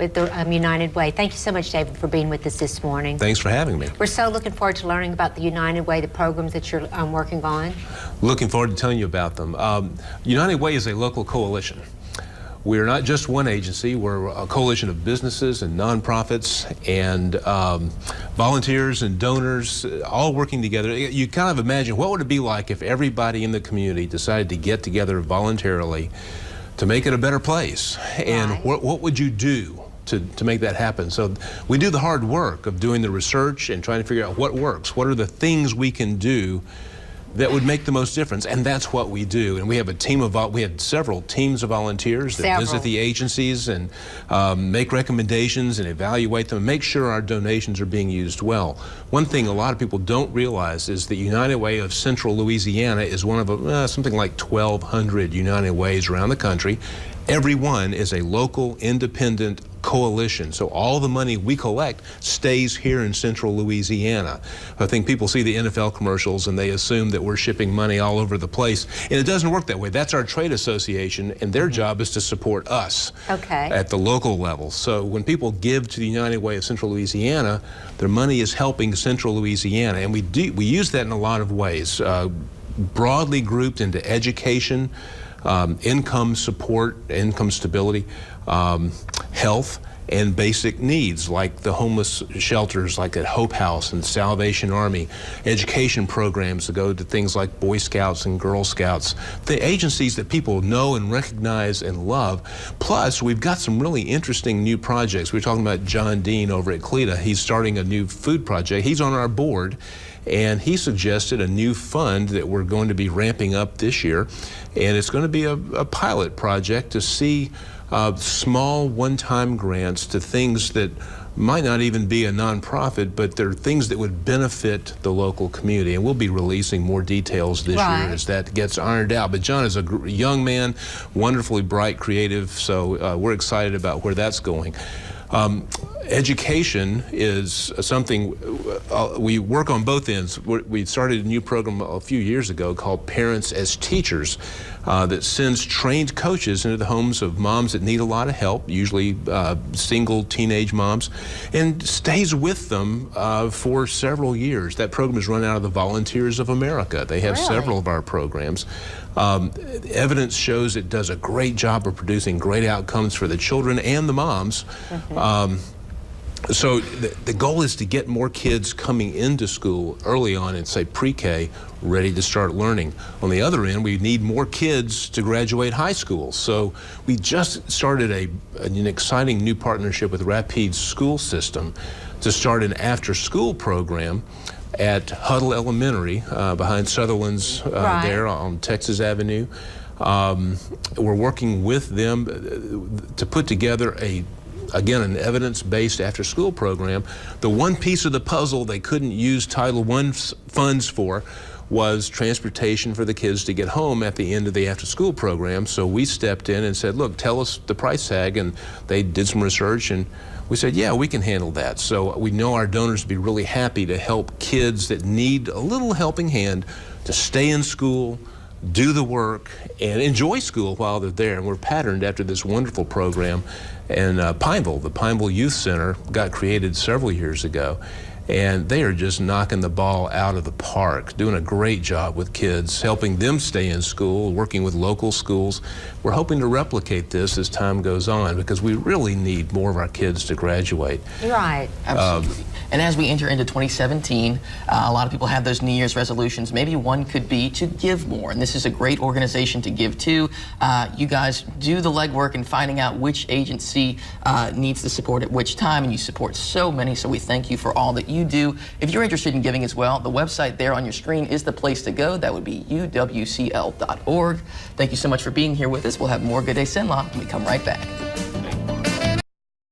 with the United Way. Thank you so much, David, for being with us this morning. Thanks for having me. We're so looking forward to learning about the United Way, the programs that you're working on. Looking forward to telling you about them. United Way is a local coalition. We're not just one agency, we're a coalition of businesses and nonprofits and volunteers and donors all working together. You kind of imagine what would it be like if everybody in the community decided to get together voluntarily to make it a better place. And what would you do to make that happen? So we do the hard work of doing the research and trying to figure out what works. What are the things we can do that would make the most difference, and that's what we do. And we have a team of, we had several teams of volunteers that visit the agencies and make recommendations and evaluate them and make sure our donations are being used well. One thing a lot of people don't realize is the United Way of Central Louisiana is one of something like 1,200 United Ways around the country. Every one is a local, independent coalition. So all the money we collect stays here in Central Louisiana. I think people see the NFL commercials and they assume that we're shipping money all over the place. And it doesn't work that way. That's our trade association, and their job is to support us at the local level. So when people give to the United Way of Central Louisiana, their money is helping Central Louisiana. And we use that in a lot of ways, broadly grouped into education, income support, income stability, health, and basic needs like the homeless shelters like at Hope House and Salvation Army, education programs that go to things like Boy Scouts and Girl Scouts, the agencies that people know and recognize and love. Plus, we've got some really interesting new projects. We were talking about John Dean over at CLETA. He's starting a new food project. He's on our board, and he suggested a new fund that we're going to be ramping up this year, and it's going to be a pilot project to see small one-time grants to things that might not even be a nonprofit, but they're things that would benefit the local community. And we'll be releasing more details this year as that gets ironed out. But John is a young man, wonderfully bright, creative, so we're excited about where that's going. Education is something we work on both ends. We started a new program a few years ago called Parents as Teachers that sends trained coaches into the homes of moms that need a lot of help, usually single teenage moms, and stays with them for several years. That program is run out of the Volunteers of America. They have several of our programs. Evidence shows it does a great job of producing great outcomes for the children and the moms. So the goal is to get more kids coming into school early on in, say, pre-K, ready to start learning. On the other end, we need more kids to graduate high school. So we just started an exciting new partnership with Rapides School System to start an after-school program at Huddle Elementary behind Sutherland's there on Texas Avenue. We're working with them to put together again, an evidence-based after-school program. The one piece of the puzzle they couldn't use Title I funds for was transportation for the kids to get home at the end of the after-school program. So we stepped in and said, look, tell us the price tag, and they did some research, and we said, yeah, we can handle that. So we know our donors would be really happy to help kids that need a little helping hand to stay in school, do the work, and enjoy school while they're there. And we're patterned after this wonderful program. And Pineville, the Pineville Youth Center, got created several years ago. And they are just knocking the ball out of the park, doing a great job with kids, helping them stay in school, working with local schools. We're hoping to replicate this as time goes on because we really need more of our kids to graduate. Right. Absolutely. And as we enter into 2017, a lot of people have those New Year's resolutions. Maybe one could be to give more, and this is a great organization to give to. You guys do the legwork in finding out which agency needs the support at which time, and you support so many, so we thank you for all that you do. If you're interested in giving as well, the website there on your screen is the place to go. That would be uwcl.org. Thank you so much for being here with us. We'll have more Good Day Cenla when we come right back.